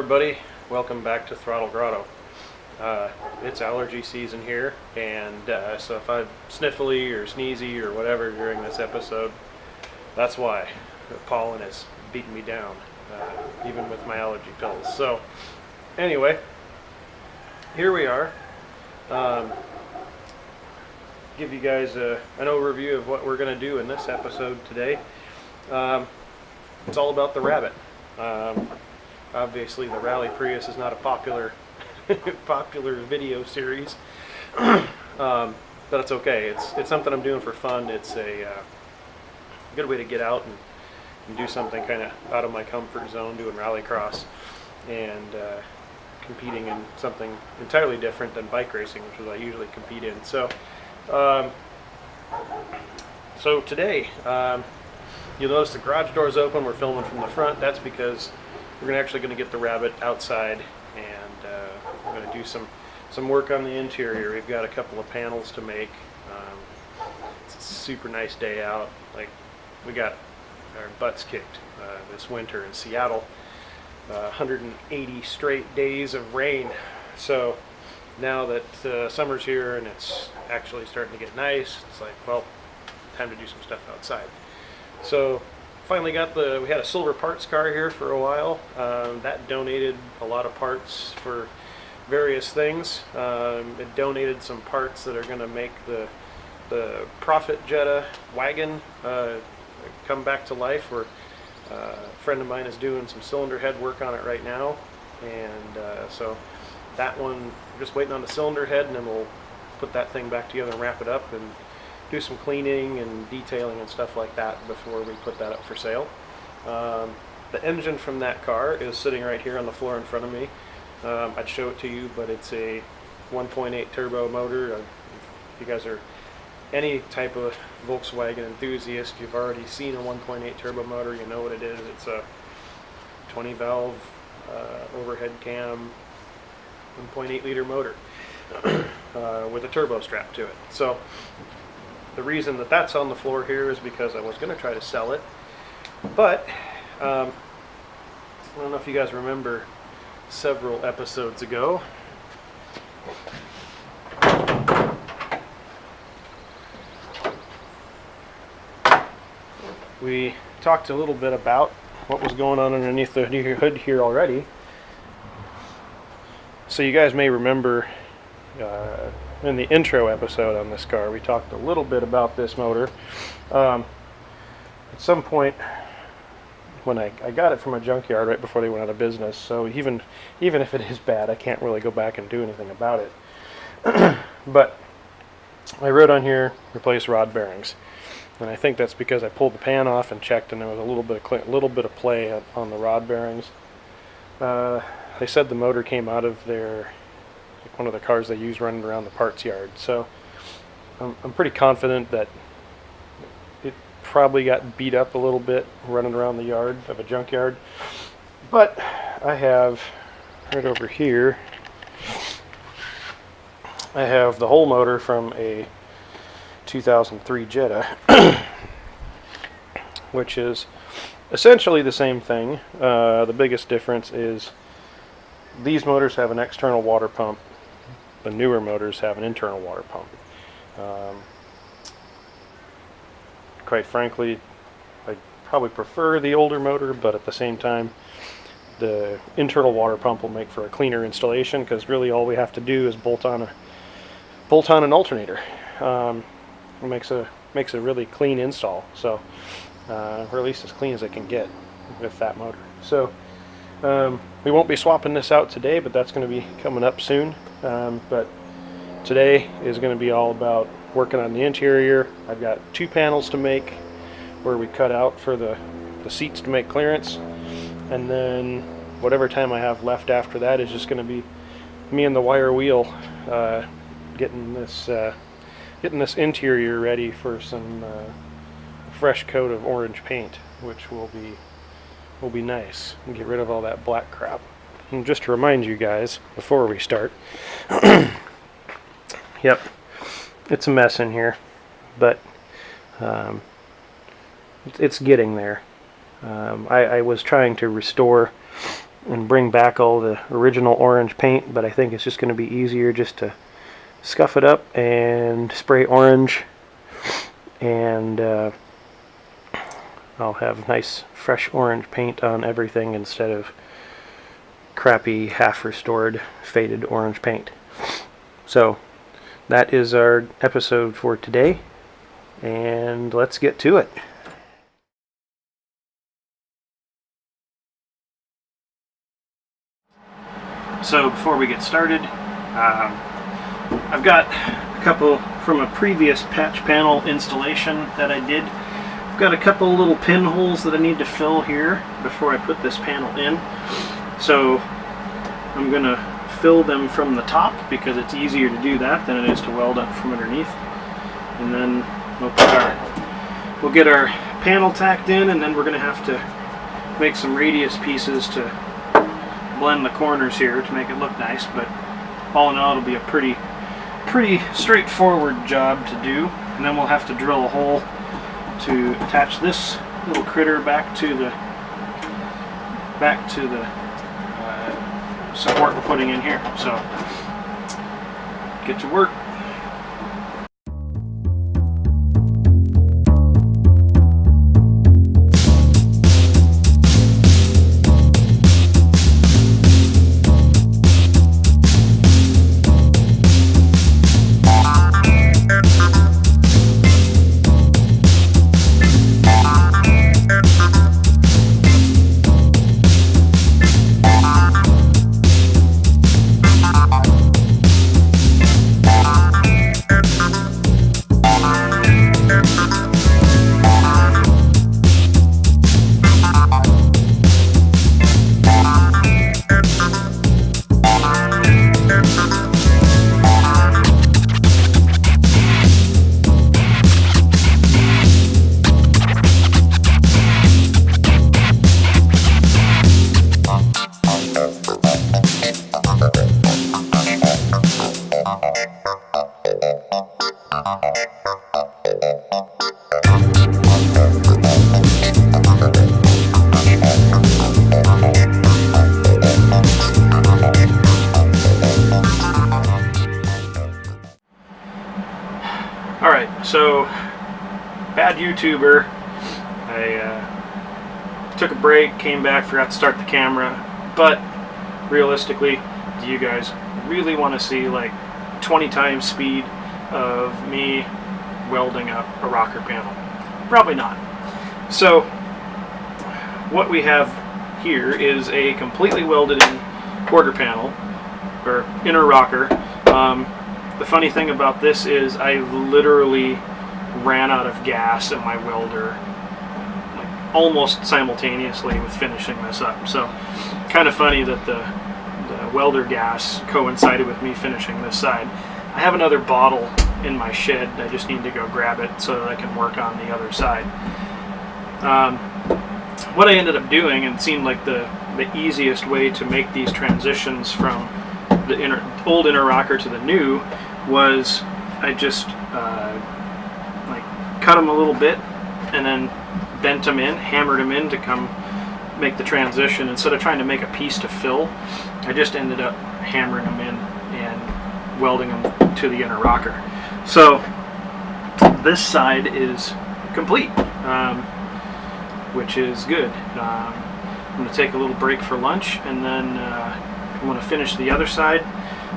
everybody, welcome back to Throttle Grotto. It's allergy season here, and so if I'm sniffly or sneezy or whatever during this episode, that's why. The pollen is beating me down, even with my allergy pills. So anyway, here we are. Give you guys an overview of what we're going to do in this episode today. It's all about the Rabbit. Obviously, the Rally Prius is not a popular video series, but it's okay. It's something I'm doing for fun. It's a good way to get out and do something kind of out of my comfort zone, doing rallycross and competing in something entirely different than bike racing, which is what I usually compete in. So today, you'll notice the garage door's open. We're filming from the front. That's because we're actually going to get the Rabbit outside, and we're going to do some work on the interior. We've got a couple of panels to make. It's a super nice day out. Like, we got our butts kicked this winter in Seattle. 180 straight days of rain. So now that summer's here and it's actually starting to get nice, it's like, well, time to do some stuff outside. So finally we had a silver parts car here for a while. That donated a lot of parts for various things. It donated some parts that are going to make the Profit Jetta wagon come back to life. Where a friend of mine is doing some cylinder head work on it right now, and so that one, we're just waiting on the cylinder head, and then we'll put that thing back together and wrap it up and do some cleaning and detailing and stuff like that before we put that up for sale. The engine from that car is sitting right here on the floor in front of me. I'd show it to you, but it's a 1.8 turbo motor. If you guys are any type of Volkswagen enthusiast, you've already seen a 1.8 turbo motor. You know what it is. It's a 20 valve overhead cam 1.8 liter motor with a turbo strap to it. So the reason that that's on the floor here is because I was going to try to sell it, but I don't know if you guys remember several episodes ago, we talked a little bit about what was going on underneath the hood here already. So you guys may remember in the intro episode on this car, we talked a little bit about this motor. At some point when I got it from a junkyard right before they went out of business, so even if it is bad, I can't really go back and do anything about it. But I wrote on here, replace rod bearings. And I think that's because I pulled the pan off and checked, and there was a little bit of play on the rod bearings. They said the motor came out of one of the cars they use running around the parts yard. So I'm pretty confident that it probably got beat up a little bit running around the yard of a junkyard. But I have right over here, I have the whole motor from a 2003 Jetta, which is essentially the same thing. The biggest difference is these motors have an external water pump. The newer motors have an internal water pump. Quite frankly, I probably prefer the older motor, but at the same time, the internal water pump will make for a cleaner installation, because really all we have to do is bolt on an alternator. It makes a really clean install, so or at least as clean as it can get with that motor. So we won't be swapping this out today, but that's going to be coming up soon. But today is going to be all about working on the interior. I've got 2 panels to make where we cut out for the seats to make clearance, and then whatever time I have left after that is just going to be me and the wire wheel getting this interior ready for some fresh coat of orange paint, which will be nice, and get rid of all that black crap. And just to remind you guys before we start, yep, it's a mess in here, but it's getting there. I was trying to restore and bring back all the original orange paint, but I think it's just going to be easier just to scuff it up and spray orange, and I'll have nice fresh orange paint on everything instead of crappy half restored faded orange paint. So that is our episode for today, and let's get to it. So before we get started, I've got a couple from a previous patch panel installation that I did. I've got a couple little pinholes that I need to fill here before I put this panel in. So I'm going to fill them from the top because it's easier to do that than it is to weld up from underneath. And then we'll get our panel tacked in, and then we're going to have to make some radius pieces to blend the corners here to make it look nice. But all in all, it'll be a pretty straightforward job to do. And then we'll have to drill a hole to attach this little critter back to the support we're putting in here. So get to work. Alright, so bad YouTuber. I took a break, came back, forgot to start the camera, but realistically, do you guys really want to see like 20 times speed of me welding up a rocker panel? Probably not. So what we have here is a completely welded in quarter panel, or inner rocker. The funny thing about this is I literally ran out of gas in my welder like almost simultaneously with finishing this up. So kind of funny that the welder gas coincided with me finishing this side. I have another bottle in my shed. I just need to go grab it so that I can work on the other side. What I ended up doing, and seemed like the easiest way to make these transitions from the old inner rocker to the new, was I just like cut them a little bit and then bent them in, hammered them in to come make the transition. Instead of trying to make a piece to fill, I just ended up hammering them in and welding them to the inner rocker. So this side is complete, which is good. I'm going to take a little break for lunch, and then I'm going to finish the other side.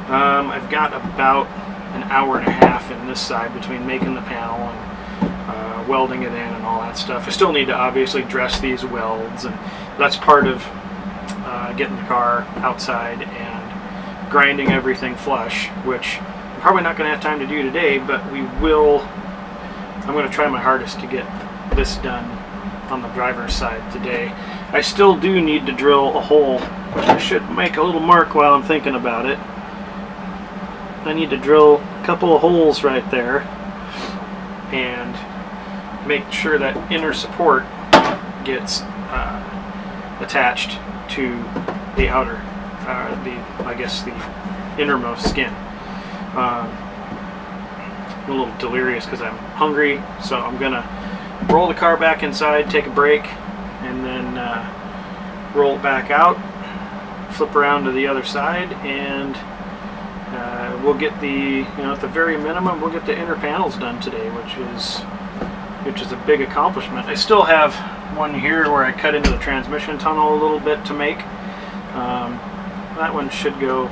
I've got about an hour and a half in this side between making the panel and welding it in and all that stuff. I still need to obviously dress these welds, and that's part of getting the car outside and grinding everything flush, which I'm probably not going to have time to do today, but I'm going to try my hardest to get this done on the driver's side today. I still do need to drill a hole, which I should make a little mark while I'm thinking about it. I need to drill a couple of holes right there and make sure that inner support gets attached to the outer, I guess the innermost skin. I'm a little delirious because I'm hungry, so I'm gonna roll the car back inside, take a break, and then roll it back out, flip around to the other side, and we'll get the, at the very minimum, we'll get the inner panels done today, which is a big accomplishment. I still have one here where I cut into the transmission tunnel a little bit to make. That one should go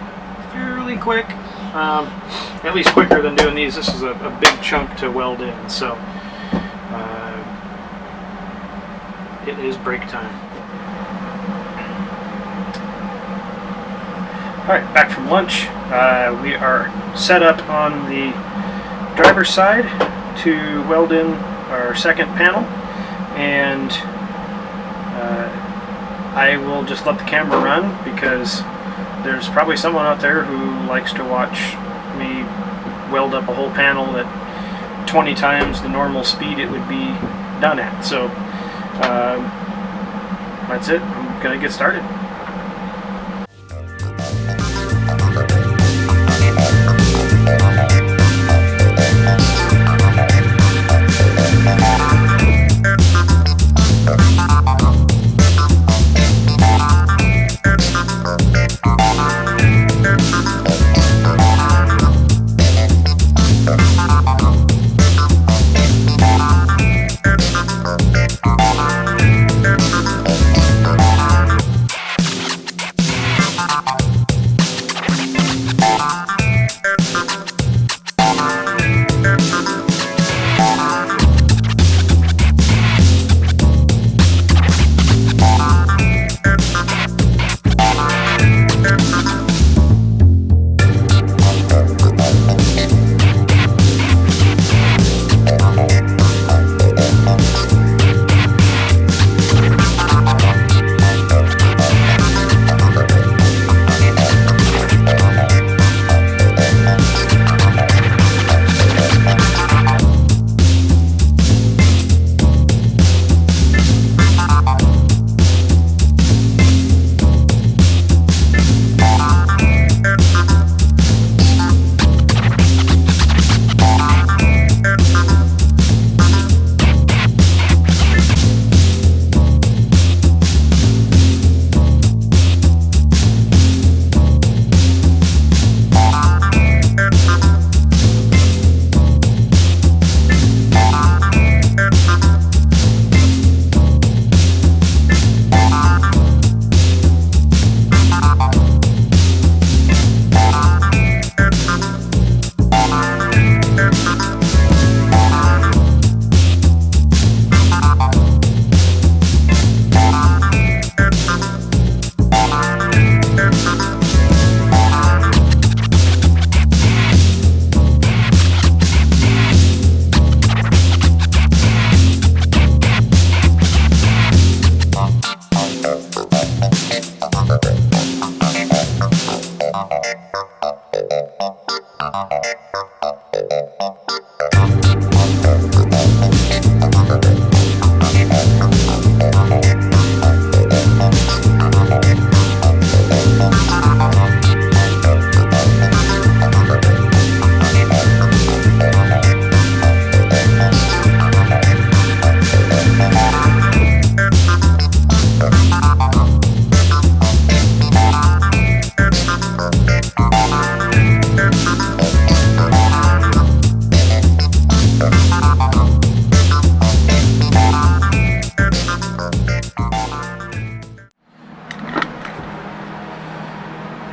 fairly quick, at least quicker than doing these. This is a big chunk to weld in, so it is break time. Alright, back from lunch. We are set up on the driver's side to weld in our second panel, and I will just let the camera run because there's probably someone out there who likes to watch me weld up a whole panel at 20 times the normal speed it would be done at. So that's it. I'm gonna get started.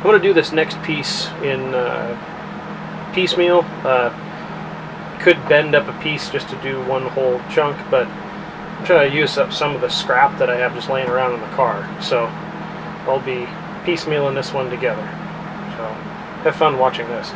I'm going to do this next piece in piecemeal. Could bend up a piece just to do one whole chunk, but I'm trying to use up some of the scrap that I have just laying around in the car. So I'll be piecemealing this one together. So have fun watching this.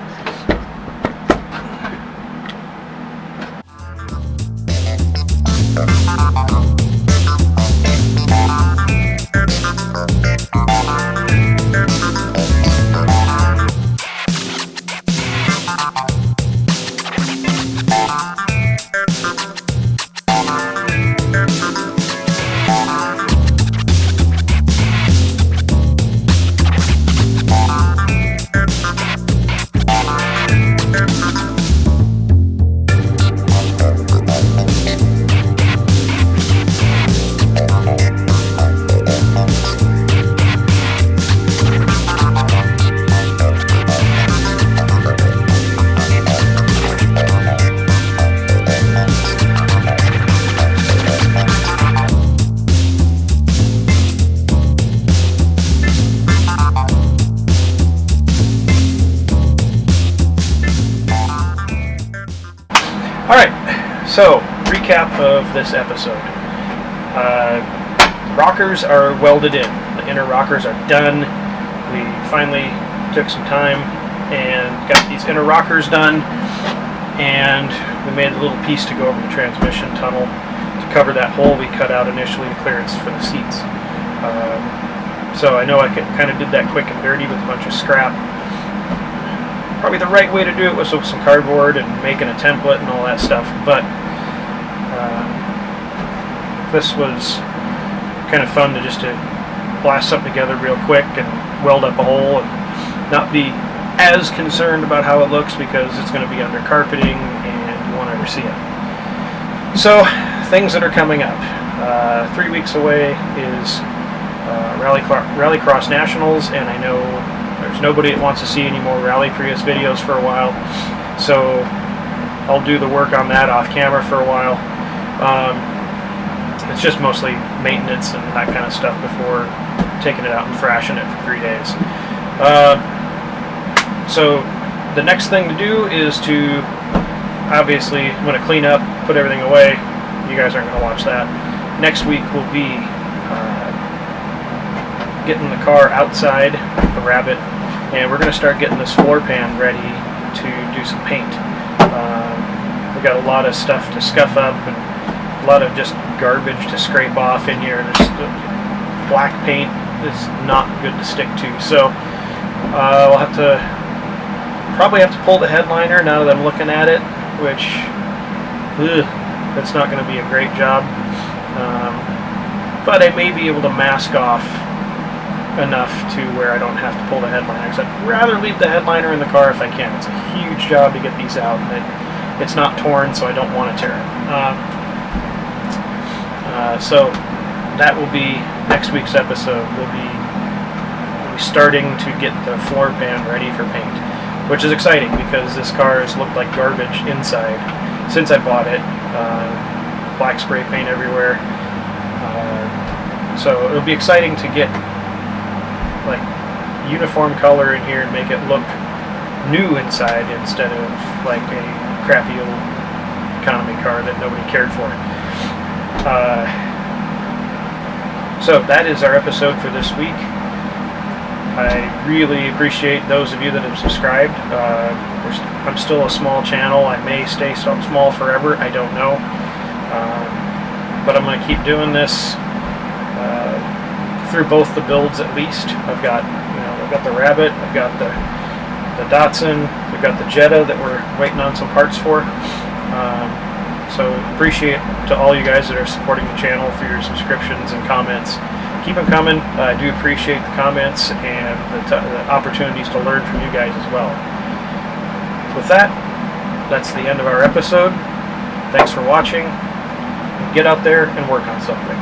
Alright, so recap of this episode. Rockers are welded in. The inner rockers are done. We finally took some time and got these inner rockers done, and we made a little piece to go over the transmission tunnel to cover that hole we cut out initially to clearance for the seats. So I know I kind of did that quick and dirty with a bunch of scrap. Probably the right way to do it was with some cardboard and making a template and all that stuff, but this was kind of fun to blast something together real quick and weld up a hole and not be as concerned about how it looks, because it's going to be under carpeting and you won't ever see it. So, things that are coming up. 3 weeks away is Rallycross Nationals, and I know there's nobody that wants to see any more Rally Prius videos for a while, so I'll do the work on that off camera for a while. It's just mostly maintenance and that kind of stuff before taking it out and thrashing it for 3 days. So the next thing to do is to, obviously, I'm going to clean up, put everything away. You guys aren't going to watch that. Next week will be getting the car outside, the Rabbit, and we're going to start getting this floor pan ready to do some paint. We got a lot of stuff to scuff up and a lot of just garbage to scrape off in here. Black paint is not good to stick to, so we'll probably have to pull the headliner now that I'm looking at it, which that's not going to be a great job, but I may be able to mask off enough to where I don't have to pull the headliner, because I'd rather leave the headliner in the car if I can. It's a huge job to get these out, and it's not torn, so I don't want to tear it. So that will be next week's episode. We'll be starting to get the floor pan ready for paint, which is exciting because this car has looked like garbage inside since I bought it. Black spray paint everywhere. So it'll be exciting to get like uniform color in here and make it look new inside instead of like a crappy old economy car that nobody cared for. So that is our episode for this week. I really appreciate those of you that have subscribed. I'm still a small channel. I may stay small forever. I don't know. But I'm going to keep doing this through both the builds at least. I've got the Rabbit, I've got the Datsun, we've got the Jetta that we're waiting on some parts for. So appreciate to all you guys that are supporting the channel for your subscriptions and comments. Keep them coming. I do appreciate the comments and the opportunities to learn from you guys as well. With that, that's the end of our episode. Thanks for watching. Get out there and work on something.